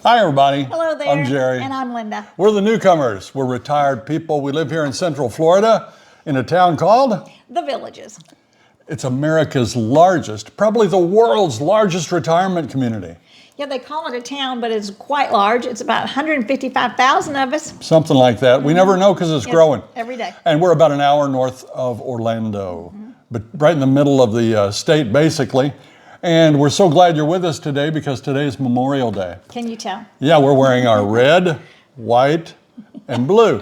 Hi, everybody. Hello there. I'm Jerry. And I'm Linda. We're the Newcomers. We're retired people. We live here in Central Florida in a town called? The Villages. It's America's largest, probably the world's largest retirement community. Yeah, they call it a town, but it's quite large. It's about 155,000 of us. Something like that. We never know because it's growing. Every day. And we're about an hour north of Orlando, but right in the middle of the state, basically. And we're so glad you're with us today because today is Memorial Day. Can you tell? Yeah, we're wearing our red, white, and blue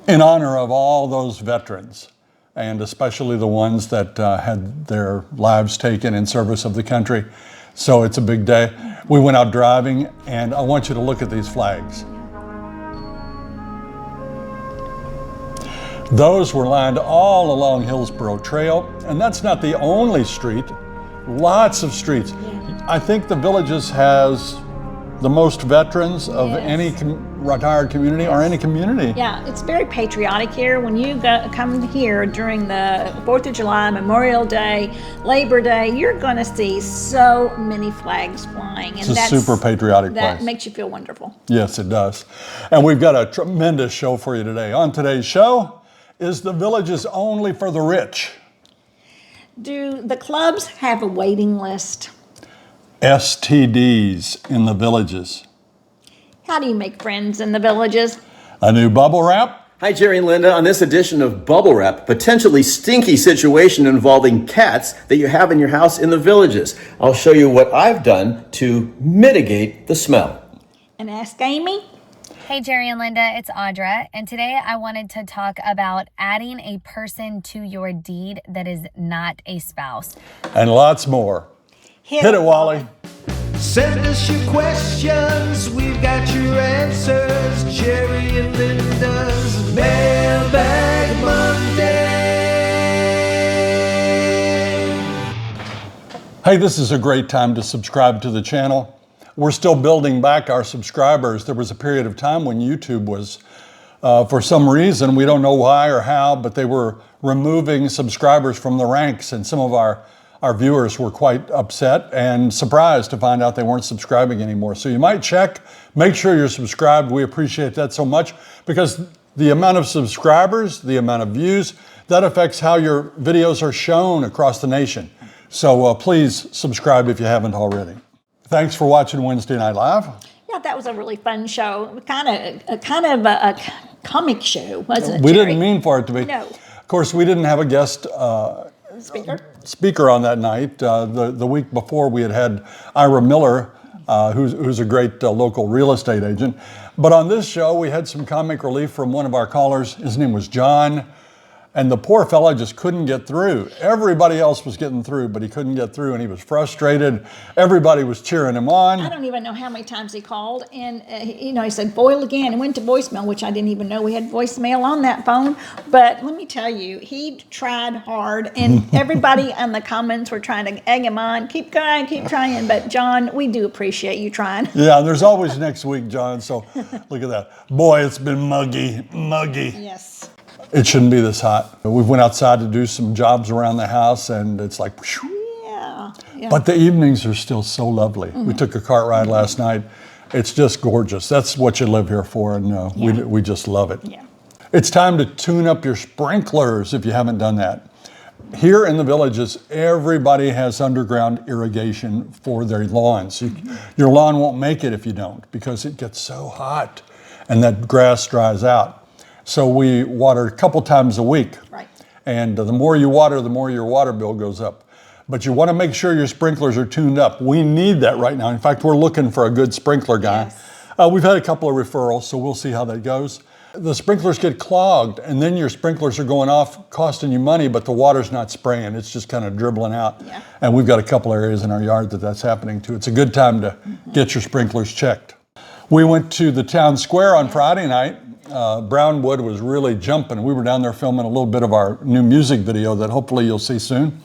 in honor of all those veterans, and especially the ones that had their lives taken in service of the country. So it's a big day. We went out driving, and I want you to look at these flags. Those were lined all along Hillsborough Trail, and that's not the only street. Lots of streets. Yeah. I think the Villages has the most veterans of any retired community or any community. Yeah, it's very patriotic here. When you come here during the 4th of July, Memorial Day, Labor Day, you're going to see so many flags flying. And it's a super patriotic place. That makes you feel wonderful. Yes, it does. And we've got a tremendous show for you today. On today's show, is the Villages only for the rich? Do the clubs have a waiting list? STDs in the Villages. How do you make friends in the Villages? A new bubble wrap. Hi, Jerry and Linda. On this edition of Bubble Wrap, potentially stinky situation involving cats that you have in your house in the Villages. I'll show you what I've done to mitigate the smell. And Ask Amy. Hey Jerry and Linda, it's Audra, and today I wanted to talk about adding a person to your deed that is not a spouse. And lots more. Hit it, Wally. Send us your questions, we've got your answers. Jerry and Linda's Mailbag Monday. Hey, this is a great time to subscribe to the channel. We're still building back our subscribers. There was a period of time when YouTube was, for some reason, we don't know why or how, but they were removing subscribers from the ranks, and some of our viewers were quite upset and surprised to find out they weren't subscribing anymore. So you might check, make sure you're subscribed. We appreciate that so much because the amount of subscribers, the amount of views, that affects how your videos are shown across the nation. So please subscribe if you haven't already. Thanks for watching Wednesday Night Live. Yeah, that was a really fun show. Kind of a comic show, wasn't it, We Jerry? didn't mean for it to be. No. Of course, we didn't have a guest speaker on that night. The week before, we had Ira Miller, who's a great local real estate agent. But on this show, we had some comic relief from one of our callers. His name was John. And the poor fella just couldn't get through. Everybody else was getting through, but he couldn't get through, and he was frustrated. Everybody was cheering him on. I don't even know how many times he called, and he said, "Foil again," and went to voicemail, which I didn't even know we had voicemail on that phone. But let me tell you, he tried hard, and everybody in the comments were trying to egg him on. Keep going, keep trying. But John, we do appreciate you trying. Yeah, there's always next week, John, so look at that. Boy, it's been muggy. Yes. It shouldn't be this hot. We went outside to do some jobs around the house, and it's like, whew. Yeah. But the evenings are still so lovely. We took a cart ride last night. It's just gorgeous. That's what you live here for, and we just love it. Yeah. It's time to tune up your sprinklers if you haven't done that. Here in the Villages, everybody has underground irrigation for their lawns. Your lawn won't make it if you don't, because it gets so hot and that grass dries out. So we water a couple times a week. Right. And the more you water, the more your water bill goes up. But you want to make sure your sprinklers are tuned up. We need that right now. In fact, we're looking for a good sprinkler guy. Yes. We've had a couple of referrals, so we'll see how that goes. The sprinklers get clogged, and then your sprinklers are going off, costing you money, but the water's not spraying. It's just kind of dribbling out. Yeah. And we've got a couple areas in our yard that's happening too. It's a good time to get your sprinklers checked. We went to the town square on Friday night. Brownwood was really jumping. We were down there filming a little bit of our new music video that hopefully you'll see soon.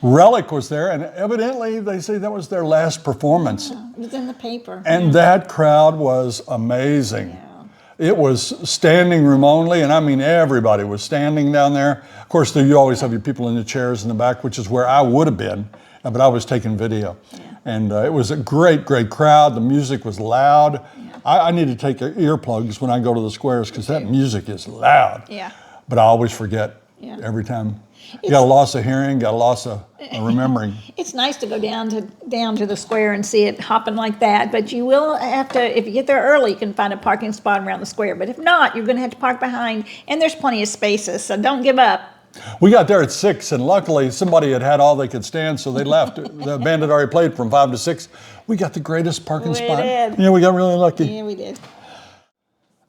Relic was there, and evidently they say that was their last performance. Yeah, it was in the paper. And that crowd was amazing. Yeah. It was standing room only, and I mean everybody was standing down there. Of course, you always have your people in the chairs in the back, which is where I would have been, but I was taking video. Yeah. And it was a great, great crowd. The music was loud. I need to take earplugs when I go to the squares because that music is loud. Yeah. But I always forget every time. You got a loss of hearing, got a loss of remembering. It's nice to go down to the square and see it hopping like that, but you will have to, if you get there early, you can find a parking spot around the square. But if not, you're going to have to park behind, and there's plenty of spaces, so don't give up. We got there at 6, and luckily somebody had all they could stand, so they left. The band had already played from 5 to 6. We got the greatest parking spot. did. Yeah, we got really lucky. Yeah, we did.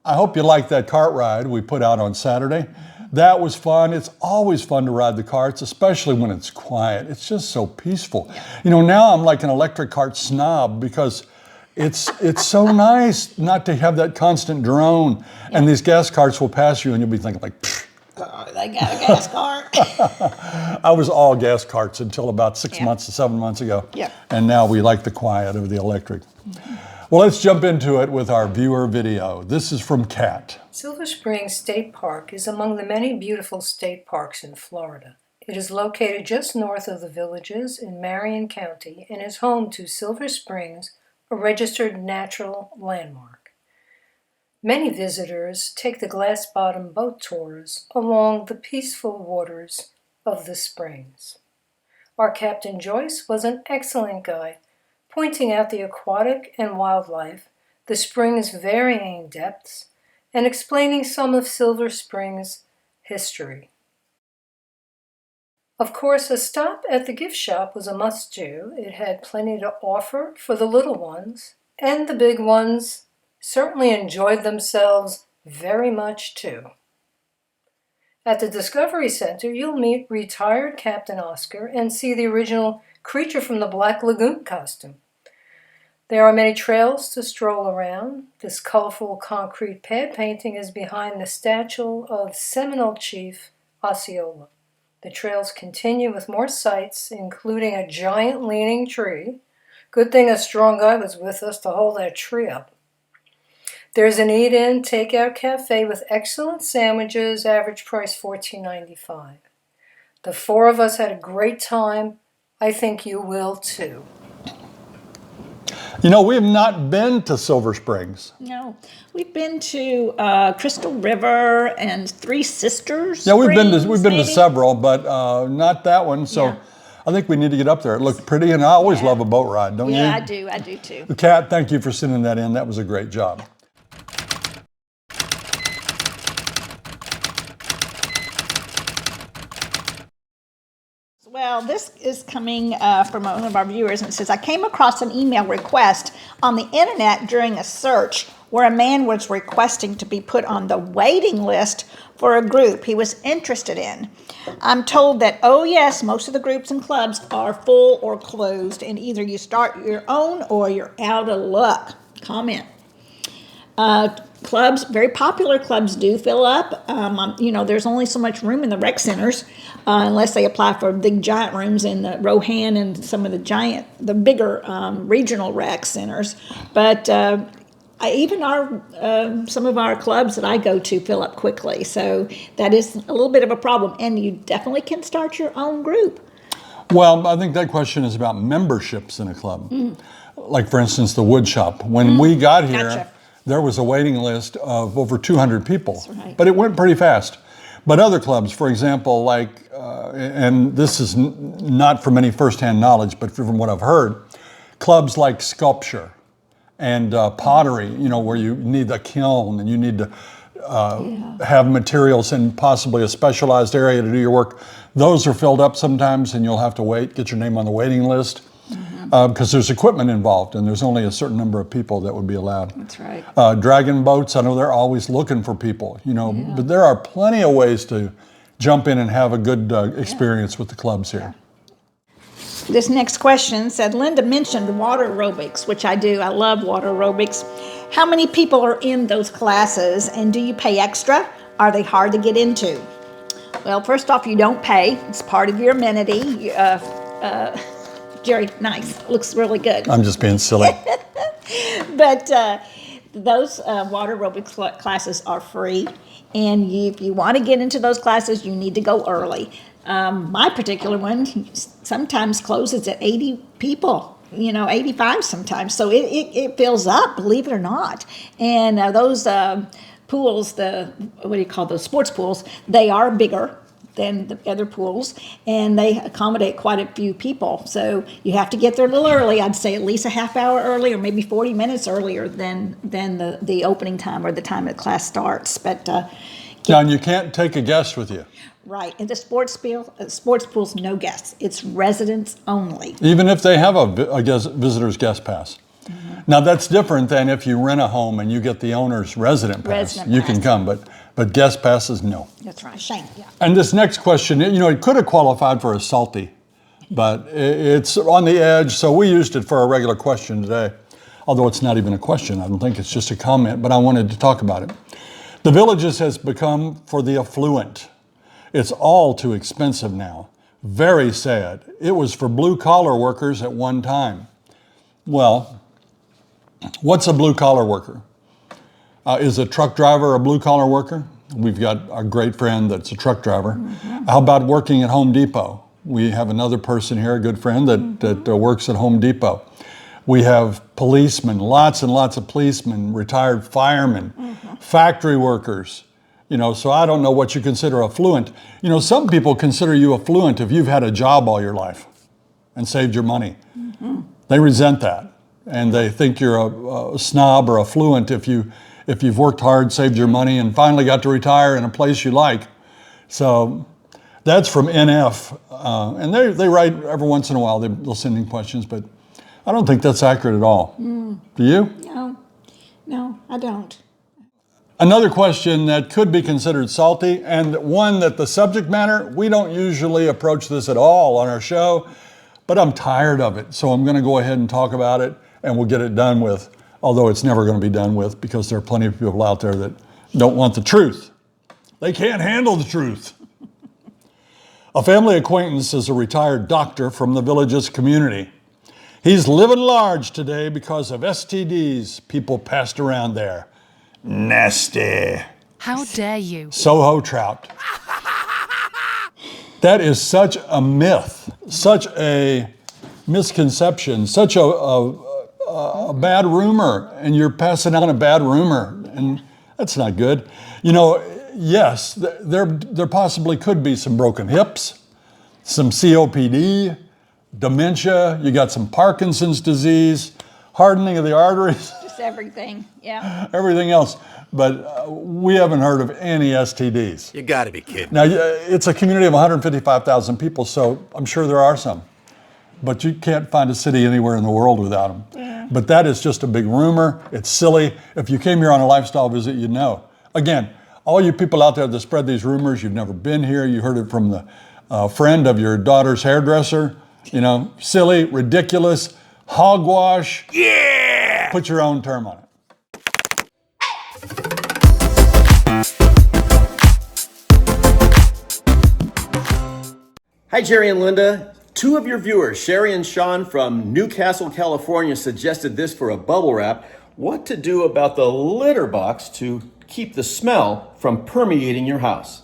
I hope you liked that cart ride we put out on Saturday. That was fun. It's always fun to ride the carts, especially when it's quiet. It's just so peaceful. You know, now I'm like an electric cart snob because it's so nice not to have that constant drone. And these gas carts will pass you and you'll be thinking like, pfft. They got a gas cart. I was all gas carts until about 6 months to 7 months ago. Yeah. And now we like the quiet of the electric. Well, let's jump into it with our viewer video. This is from Kat. Silver Springs State Park is among the many beautiful state parks in Florida. It is located just north of the Villages in Marion County and is home to Silver Springs, a registered natural landmark. Many visitors take the glass-bottom boat tours along the peaceful waters of the springs. Our Captain Joyce was an excellent guide, pointing out the aquatic and wildlife, the spring's varying depths, and explaining some of Silver Springs' history. Of course, a stop at the gift shop was a must-do. It had plenty to offer for the little ones, and the big ones certainly enjoyed themselves very much too. At the Discovery Center, you'll meet retired Captain Oscar and see the original Creature from the Black Lagoon costume. There are many trails to stroll around. This colorful concrete pad painting is behind the statue of Seminole Chief Osceola. The trails continue with more sights, including a giant leaning tree. Good thing a strong guy was with us to hold that tree up. There's an eat-in, take-out cafe with excellent sandwiches, average price $14.95. The 4 of us had a great time. I think you will too. You know, we have not been to Silver Springs. No, we've been to Crystal River and Three Sisters. Yeah, we've been to maybe? several, but not that one. So Yeah. I think we need to get up there. It looked pretty, and I always love a boat ride, don't you? Yeah, I do too. Kat, thank you for sending that in. That was a great job. Well, this is coming from one of our viewers, and it says, I came across an email request on the internet during a search where a man was requesting to be put on the waiting list for a group he was interested in. I'm told that, oh yes, most of the groups and clubs are full or closed, and either you start your own or you're out of luck. Comment. Clubs, very popular clubs do fill up. You know, there's only so much room in the rec centers unless they apply for big giant rooms in the Rohan and some of the bigger regional rec centers. But even some of our clubs that I go to fill up quickly. So that is a little bit of a problem. And you definitely can start your own group. Well, I think that question is about memberships in a club. Like, for instance, the wood shop. When we got here, Gotcha. there was a waiting list of over 200 people. That's right. But it went pretty fast. But other clubs, for example, like, and this is not from any firsthand knowledge, but from what I've heard, clubs like sculpture and pottery, you know, where you need a kiln and you need to have materials in possibly a specialized area to do your work. Those are filled up sometimes and you'll have to wait, get your name on the waiting list. Because there's equipment involved and there's only a certain number of people that would be allowed. That's right. Dragon boats, I know they're always looking for people, you know, but there are plenty of ways to jump in and have a good experience with the clubs here. This next question said, Linda mentioned water aerobics, which I do. I love water aerobics. How many people are in those classes, and do you pay extra? Are they hard to get into? Well, first off, you don't pay. It's part of your amenity. Jerry, nice. Looks really good. I'm just being silly. But those water aerobics classes are free. And if you want to get into those classes, you need to go early. My particular one sometimes closes at 80 people. 85 sometimes. So it fills up, believe it or not. And those pools, what do you call those, sports pools, they are bigger than the other pools, and they accommodate quite a few people. So you have to get there a little early. I'd say at least a half hour early, or maybe 40 minutes earlier than the opening time or the time that class starts. But Now, and you can't take a guest with you. right, in the sports pools, no guests. It's residents only. Even if they have a visitor's guest pass. Now that's different than if you rent a home and you get the owner's resident pass. You can come, but guest passes, no. That's right, shame, yeah. And this next question, it could have qualified for a salty, but it's on the edge, so we used it for a regular question today. Although it's not even a question, I don't think it's just a comment, but I wanted to talk about it. The Villages has become for the affluent. It's all too expensive now. Very sad. It was for blue-collar workers at one time. Well, what's a blue-collar worker? Is a truck driver a blue-collar worker? We've got a great friend that's a truck driver. How about working at Home Depot? We have another person here, a good friend, that works at Home Depot. We have policemen, lots and lots of policemen, retired firemen, factory workers. So I don't know what you consider affluent. Some people consider you affluent if you've had a job all your life and saved your money. They resent that. And they think you're a snob or affluent if you've worked hard, saved your money, and finally got to retire in a place you like. So that's from NF. And they write every once in a while, they'll send in questions, but I don't think that's accurate at all. Do you? No, I don't. Another question that could be considered salty, and one that the subject matter, we don't usually approach this at all on our show, but I'm tired of it. So I'm going to go ahead and talk about it, and we'll get it done with, although it's never going to be done with because there are plenty of people out there that don't want the truth. They can't handle the truth. A family acquaintance is a retired doctor from the Villages community. He's living large today because of STDs people passed around there. Nasty. How dare you? Soho trout. That is such a myth, such a misconception, such a bad rumor, and you're passing on a bad rumor, and that's not good. Yes, there possibly could be some broken hips, some COPD, dementia, you got some Parkinson's disease, hardening of the arteries. Just everything, yeah. Everything else, but we haven't heard of any STDs. You gotta be kidding. Now, it's a community of 155,000 people, so I'm sure there are some, but you can't find a city anywhere in the world without them. Yeah. But that is just a big rumor. It's silly. If you came here on a lifestyle visit, you'd know. Again, all you people out there that spread these rumors, you've never been here, you heard it from the friend of your daughter's hairdresser. Silly, ridiculous, hogwash. Yeah! Put your own term on it. Hi, Jerry and Linda. Two of your viewers, Sherry and Sean from Newcastle, California, suggested this for a bubble wrap. What to do about the litter box to keep the smell from permeating your house.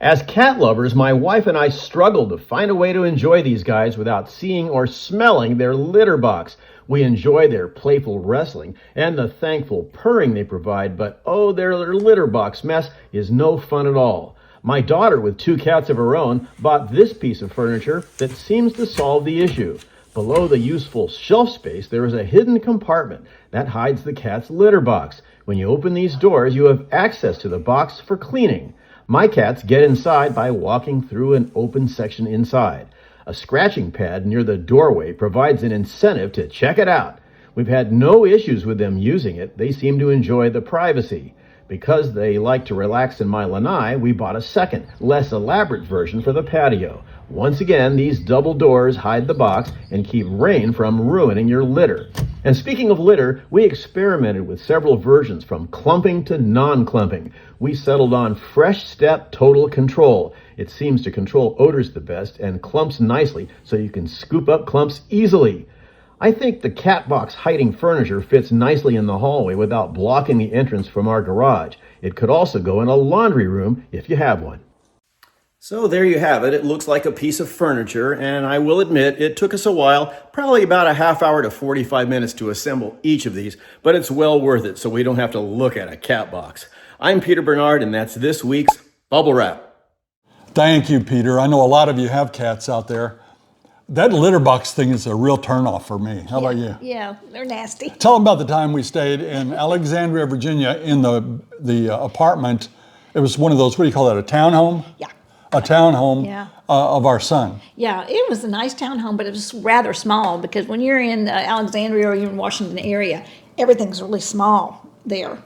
As cat lovers, my wife and I struggled to find a way to enjoy these guys without seeing or smelling their litter box. We enjoy their playful wrestling and the thankful purring they provide, but their litter box mess is no fun at all. My daughter, with 2 cats of her own, bought this piece of furniture that seems to solve the issue. Below the useful shelf space, there is a hidden compartment that hides the cat's litter box. When you open these doors, you have access to the box for cleaning. My cats get inside by walking through an open section inside. A scratching pad near the doorway provides an incentive to check it out. We've had no issues with them using it. They seem to enjoy the privacy. Because they like to relax in my lanai, we bought a second, less elaborate version for the patio. Once again, these double doors hide the box and keep rain from ruining your litter. And speaking of litter, we experimented with several versions from clumping to non-clumping. We settled on Fresh Step Total Control. It seems to control odors the best and clumps nicely so you can scoop up clumps easily. I think the cat box hiding furniture fits nicely in the hallway without blocking the entrance from our garage. It could also go in a laundry room if you have one. So there you have it. It looks like a piece of furniture, and I will admit it took us a while, probably about a half hour to 45 minutes to assemble each of these, but it's well worth it so we don't have to look at a cat box. I'm Peter Bernard, and that's this week's Bubble Wrap. Thank you, Peter. I know a lot of you have cats out there. That litter box thing is a real turnoff for me. How about you? Yeah, they're nasty. Tell them about the time we stayed in Alexandria, Virginia in the apartment. It was one of those, what do you call that, a townhome? Yeah. A townhome Yeah. Of our son. Yeah, it was a nice townhome, but it was rather small because when you're in Alexandria or you're in Washington area, everything's really small there.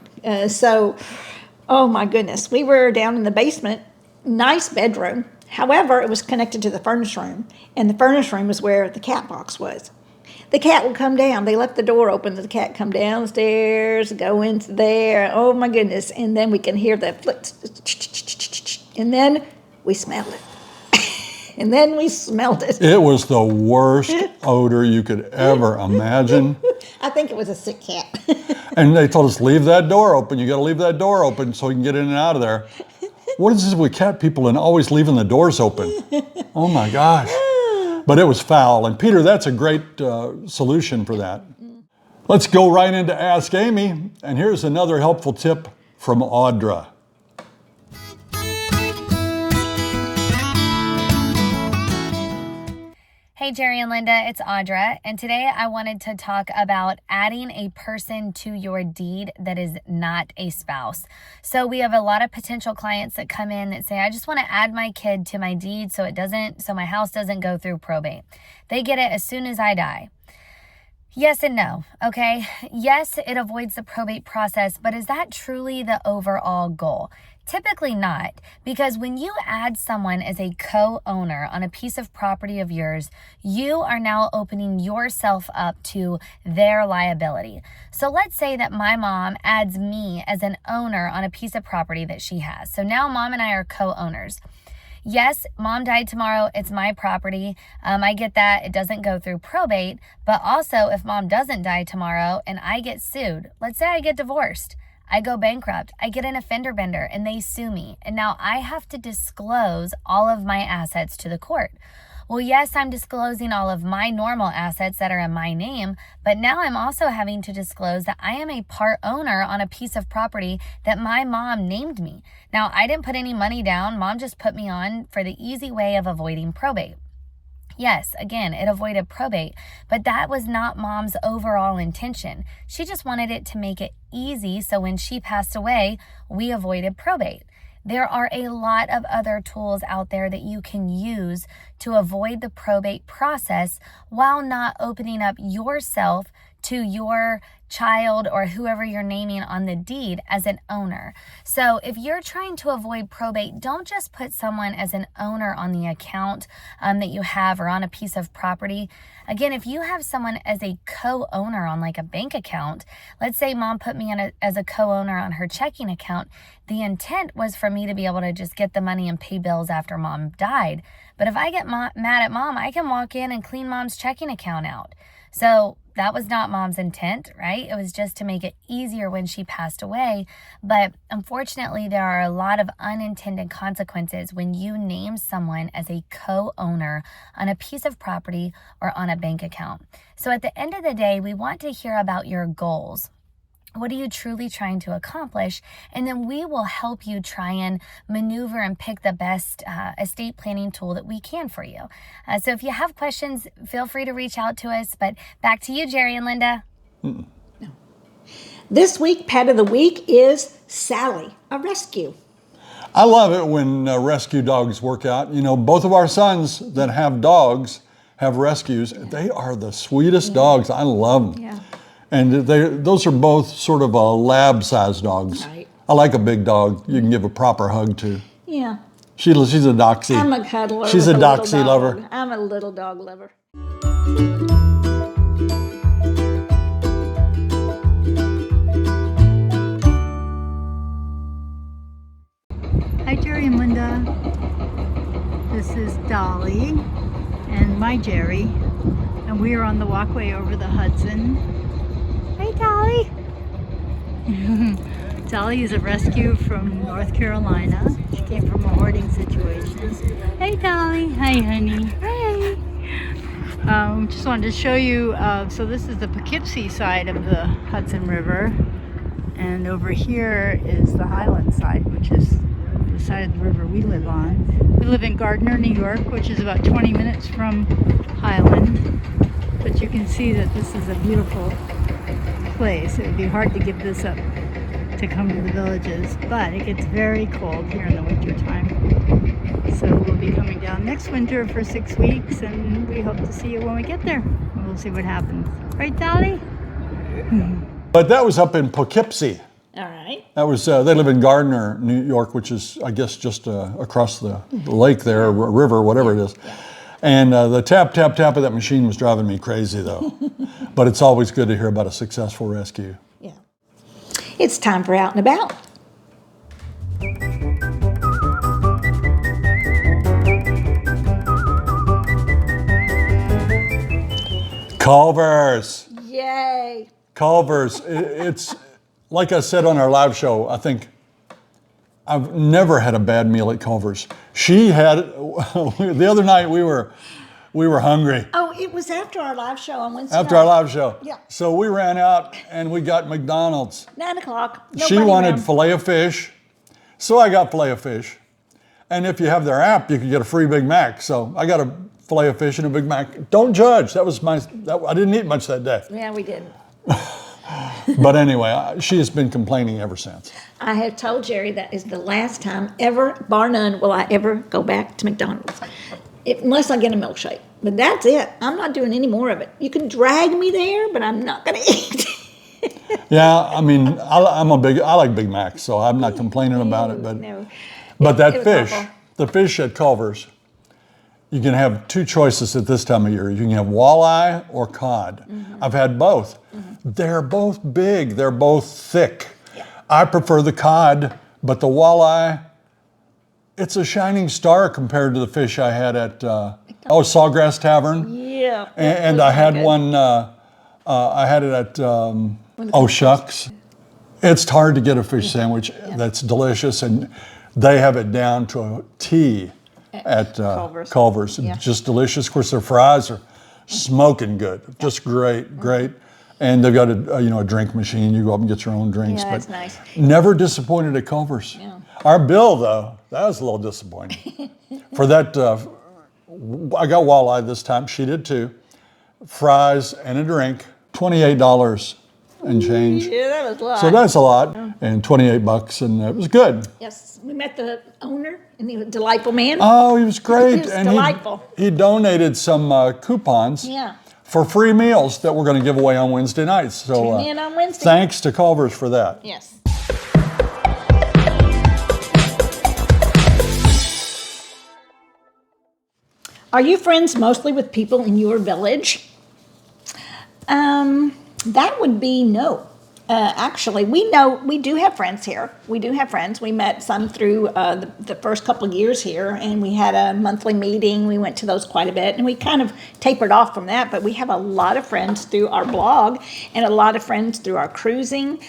Oh my goodness, we were down in the basement, nice bedroom. However, it was connected to the furnace room, and the furnace room was where the cat box was. The cat would come down. They left the door open. The cat come downstairs, go into there. Oh my goodness! And then we can hear the flick, and then we smelled it. And then we smelled it. It was the worst odor you could ever imagine. I think it was a sick cat. And they told us, leave that door open. You got to leave that door open so we can get in and out of there. What is this with cat people and always leaving the doors open? Oh my gosh. But it was foul. And Peter, that's a great solution for that. Let's go right into Ask Amy. And here's another helpful tip from Audra. Hey Jerry and Linda, it's Audra, and today I wanted to talk about adding a person to your deed that is not a spouse. So we have a lot of potential clients that come in that say, I just want to add my kid to my deed so my house doesn't go through probate. They get it as soon as I die. Yes and no, okay? Yes, it avoids the probate process, but is that truly the overall goal? Typically not, because when you add someone as a co-owner on a piece of property of yours, you are now opening yourself up to their liability. So let's say that my mom adds me as an owner on a piece of property that she has. So now mom and I are co-owners. Yes, mom died tomorrow. It's my property. I get that. It doesn't go through probate. But also, if mom doesn't die tomorrow and I get sued, let's say I get divorced, I go bankrupt, I get an offender bender, and they sue me. And now I have to disclose all of my assets to the court. Well, yes, I'm disclosing all of my normal assets that are in my name, but now I'm also having to disclose that I am a part owner on a piece of property that my mom named me. Now, I didn't put any money down. Mom just put me on for the easy way of avoiding probate. Yes, again, it avoided probate, but that was not mom's overall intention. She just wanted it to make it easy so when she passed away, we avoided probate. There are a lot of other tools out there that you can use to avoid the probate process while not opening up yourself to your child or whoever you're naming on the deed as an owner. So if you're trying to avoid probate, don't just put someone as an owner on the account that you have or on a piece of property. Again, if you have someone as a co-owner on like a bank account, let's say mom put me as a co-owner on her checking account, the intent was for me to be able to just get the money and pay bills after mom died. But if I get mad at mom, I can walk in and clean mom's checking account out. So that was not mom's intent, right? It was just to make it easier when she passed away. But unfortunately, there are a lot of unintended consequences when you name someone as a co-owner on a piece of property or on a bank account. So at the end of the day, we want to hear about your goals. What are you truly trying to accomplish? And then we will help you try and maneuver and pick the best estate planning tool that we can for you. So if you have questions, feel free to reach out to us. But back to you, Jerry and Linda. This week, pet of the week is Sally, a rescue. I love it when rescue dogs work out. You know, both of our sons that have dogs have rescues. They are the sweetest dogs. I love them. Yeah. And those are both sort of lab-sized dogs. Right. I like a big dog you can give a proper hug to. Yeah. She's a doxy. I'm a cuddler. She's with a little doxy dog. lover. I'm a little dog lover. Hi, Jerry and Linda. This is Dolly and my Jerry, and we are on the walkway over the Hudson. Hey, Dolly. Dolly is a rescue from North Carolina. She came from a hoarding situation. Hey Dolly, hi honey, hey. Just wanted to show you, so this is the Poughkeepsie side of the Hudson River. And over here is the Highland side, which is the side of the river we live on. We live in Gardner, New York, which is about 20 minutes from Highland. But you can see that this is a beautiful place. It would be hard to give this up to come to the villages, but it gets very cold here in the winter time. So we'll be coming down next winter for 6 weeks, and we hope to see you when we get there. We'll see what happens. Right, Dolly? But that was up in Poughkeepsie. All right. That was, they live in Gardner, New York, which is, I guess, just across the lake there, or river, whatever it is. And the tap, tap, tap of that machine was driving me crazy, though. But it's always good to hear about a successful rescue. Yeah. It's time for Out and About. Culver's. Yay. Culver's. It's, like I said on our live show, I think I've never had a bad meal at Culver's. She had, the other night we were hungry. Oh, it was after our live show on Wednesday After night. our live show. Yeah. So we ran out and we got McDonald's. 9 o'clock. She Nobody wanted around. filet of fish. So I got filet of fish. And if you have their app, you can get a free Big Mac. So I got a filet of fish and a Big Mac. Don't judge. I didn't eat much that day. Yeah, we didn't. But anyway, she has been complaining ever since. I have told Jerry that is the last time ever, bar none, will I ever go back to McDonald's. Unless I get a milkshake. But that's it. I'm not doing any more of it. You can drag me there, but I'm not going to eat. Yeah, I mean, I like Big Macs, so I'm not complaining about it. But No. but It that was fish, awful. the fish at Culver's, you can have two choices at this time of year. You can have walleye or cod. Mm-hmm. I've had both. They're both big. They're both thick. Yeah. I prefer the cod, but the walleye, it's a shining star compared to the fish I had at Sawgrass Tavern. Yeah. And I had one. I had it at Shucks. It's hard to get a fish sandwich that's delicious, and they have it down to a T at Culver's. Yeah. Just delicious. Of course, their fries are smoking good. Just great. And they've got a drink machine. You go up and get your own drinks. Yeah, but that's nice. Never disappointed at Culver's. Yeah. Our bill, though, that was a little disappointing. For that, I got walleye this time. She did too. Fries and a drink, $28 and change. Yeah, that was a lot. So that's a lot, and $28, and it was good. Yes, we met the owner, and he was a delightful man. Oh, he was great. He was and delightful. He donated some coupons Yeah. for free meals that we're going to give away on Wednesday nights. So Tune in on Wednesday. Thanks to Culver's for that. Yes. Are you friends mostly with people in your village? That would be no. Actually, we do have friends here. We do have friends. We met some through the first couple of years here, and we had a monthly meeting. We went to those quite a bit, and we kind of tapered off from that. But we have a lot of friends through our blog, and a lot of friends through our cruising.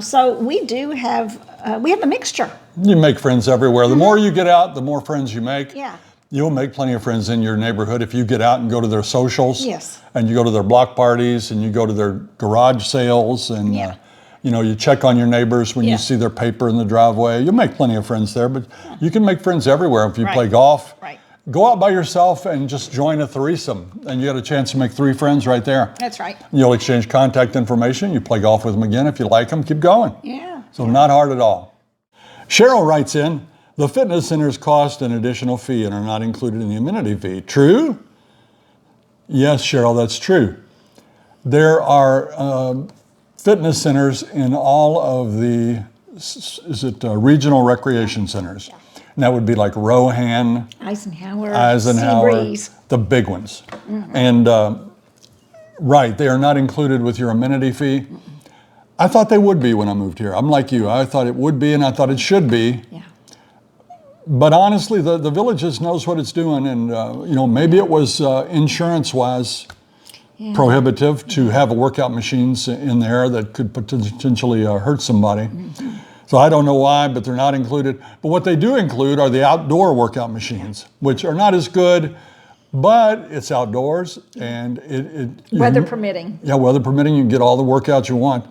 So we do have we have a mixture. You make friends everywhere. The more you get out, the more friends you make. Yeah. You'll make plenty of friends in your neighborhood if you get out and go to their socials. Yes. And you go to their block parties and you go to their garage sales and Yeah. you check on your neighbors when Yeah. you see their paper in the driveway. You'll make plenty of friends there, but you can make friends everywhere if you Right. play golf. Right. Go out by yourself and just join a threesome, and you got a chance to make 3 friends right there. That's right. You'll exchange contact information. You play golf with them again. If you like them, keep going. Yeah. So not hard at all. Cheryl writes in, the fitness centers cost an additional fee and are not included in the amenity fee. True? Yes, Cheryl, that's true. There are fitness centers in all of the, regional recreation centers? Yeah. And that would be like Rohan, Eisenhower, Seabreeze, the big ones. Mm-hmm. And right, they are not included with your amenity fee. Mm-hmm. I thought they would be when I moved here. I'm like you. I thought it would be, and I thought it should be. Yeah. But honestly, the Villages knows what it's doing, and maybe it was insurance-wise prohibitive to have workout machines in there that could potentially hurt somebody. So I don't know why, but they're not included. But what they do include are the outdoor workout machines, which are not as good, but it's outdoors and Weather permitting. Yeah, weather permitting, you can get all the workouts you want.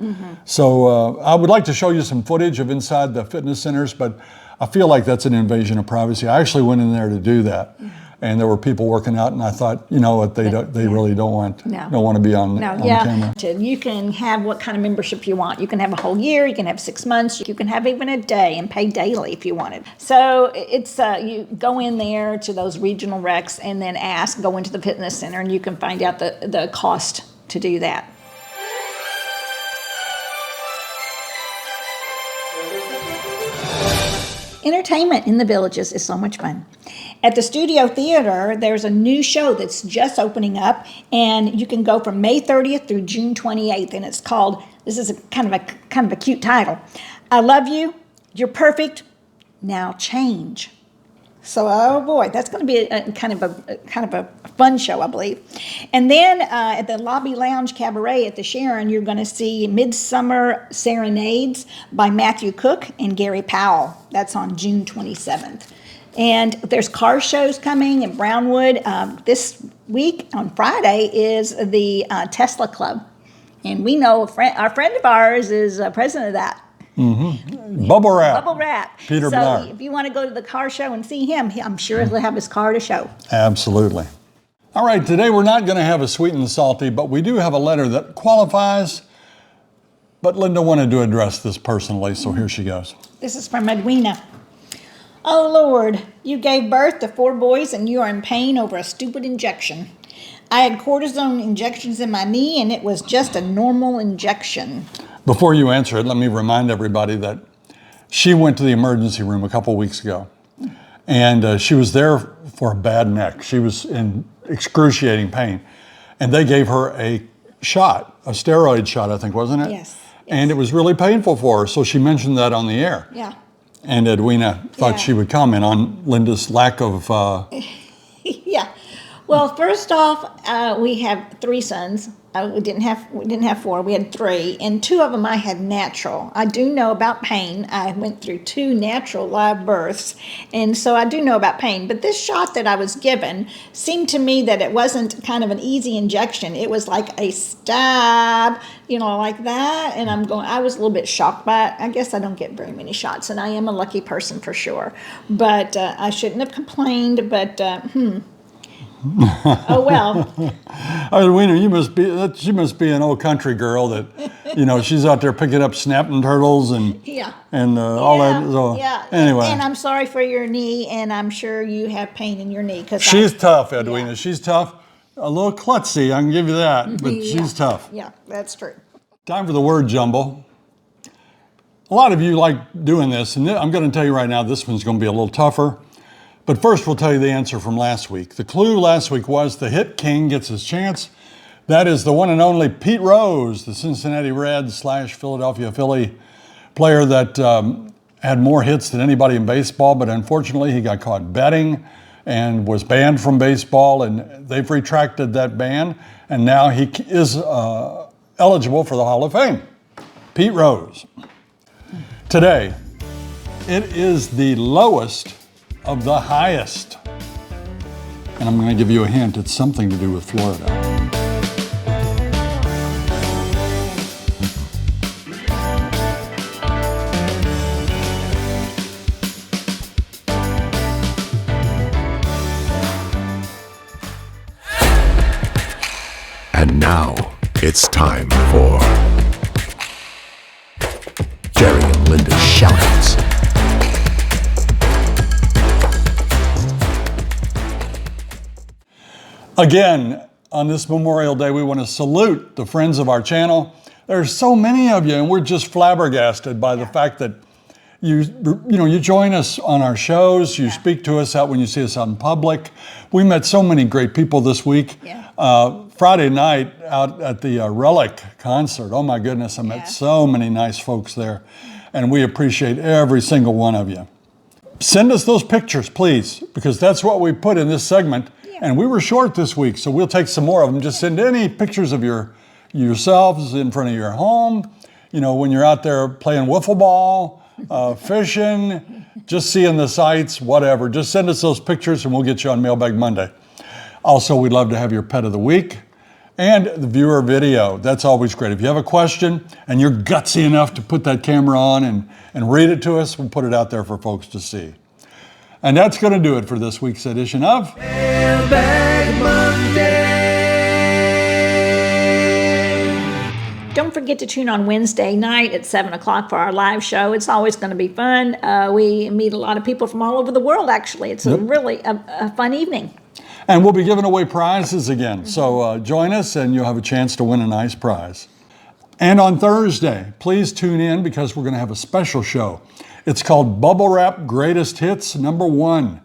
So I would like to show you some footage of inside the fitness centers, but I feel like that's an invasion of privacy. I actually went in there to do that. And there were people working out, and I thought, you know what, they really don't want to be on camera. You can have what kind of membership you want. You can have a whole year, you can have 6 months, you can have even a day and pay daily if you wanted. So it's you go in there to those regional recs and then go into the fitness center, and you can find out the cost to do that. Entertainment in the Villages is so much fun. At the Studio Theater, there's a new show that's just opening up, and you can go from May 30th through June 28th, and it's called, this is kind of a cute title, I Love You, You're Perfect, Now Change. So, oh boy, that's going to be a kind of a fun show, I believe. And then at the Lobby Lounge Cabaret at the Sharon, you're going to see Midsummer Serenades by Matthew Cook and Gary Powell. That's on June 27th. And there's car shows coming in Brownwood. This week on Friday is the Tesla Club. And we know our friend of ours is president of that. Bubble Wrap. Bubble Wrap. Peter so Bernard. If you want to go to the car show and see him, I'm sure he'll have his car to show. Absolutely. All right, today we're not going to have a sweet and salty, but we do have a letter that qualifies. But Linda wanted to address this personally, so here she goes. This is from Edwina. Oh Lord, you gave birth to 4 boys and you are in pain over a stupid injection. I had cortisone injections in my knee and it was just a normal injection. Before you answer it, let me remind everybody that she went to the emergency room a couple weeks ago, and she was there for a bad neck. She was in excruciating pain, and they gave her a shot, a steroid shot, I think, wasn't it? Yes. And it was really painful for her, so she mentioned that on the air. Yeah. And Edwina thought she would comment on Linda's lack of... Yeah. Well, first off, we have 3 sons. We didn't have 4. We had 3, and 2 of them I had natural. I do know about pain. I went through 2 natural live births, and so I do know about pain. But this shot that I was given seemed to me that it wasn't kind of an easy injection. It was like a stab, like that. And I was a little bit shocked by it. I guess I don't get very many shots, and I am a lucky person for sure. But I shouldn't have complained. But oh well. Edwina, she must be an old country girl that, she's out there picking up snapping turtles and all that. So, anyway. And I'm sorry for your knee, and I'm sure you have pain in your knee. She's tough, Edwina. Yeah. She's tough. A little klutzy, I can give you that, but she's tough. Yeah, that's true. Time for the word jumble. A lot of you like doing this, and I'm going to tell you right now, this one's going to be a little tougher. But first, we'll tell you the answer from last week. The clue last week was the hit king gets his chance. That is the one and only Pete Rose, the Cincinnati Reds / Philadelphia Philly player that had more hits than anybody in baseball, but unfortunately he got caught betting and was banned from baseball, and they've retracted that ban, and now he is eligible for the Hall of Fame. Pete Rose. Today, it is the lowest of the highest. And I'm going to give you a hint. It's something to do with Florida. And now it's time for Jerry and Linda's shoutouts. Again, on this Memorial Day, we want to salute the friends of our channel. There's so many of you, and we're just flabbergasted by the fact that you join us on our shows, you speak to us out when you see us out in public. We met so many great people this week. Friday night out at the Relic concert, oh my goodness, I met so many nice folks there, and we appreciate every single one of you. Send us those pictures, please, because that's what we put in this segment. And we were short this week, so we'll take some more of them. Just send any pictures of yourselves in front of your home, you know, when you're out there playing wiffle ball, fishing, just seeing the sights, whatever. Just send us those pictures and we'll get you on Mailbag Monday. Also, we'd love to have your pet of the week and the viewer video. That's always great. If you have a question and you're gutsy enough to put that camera on and read it to us, we'll put it out there for folks to see. And that's going to do it for this week's edition of Mailbag Monday. Don't forget to tune on Wednesday night at 7 o'clock for our live show. It's always going to be fun. We meet a lot of people from all over the world, actually. It's really a fun evening. And we'll be giving away prizes again. So join us and you'll have a chance to win a nice prize. And on Thursday, please tune in because we're going to have a special show. It's called Bubble Wrap Greatest Hits #1.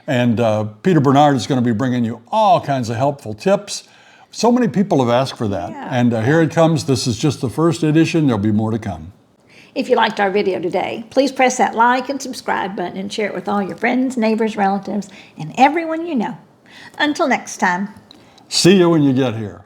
And Peter Bernard is going to be bringing you all kinds of helpful tips. So many people have asked for that. Yeah. And here it comes. This is just the first edition. There'll be more to come. If you liked our video today, please press that like and subscribe button and share it with all your friends, neighbors, relatives, and everyone you know. Until next time. See you when you get here.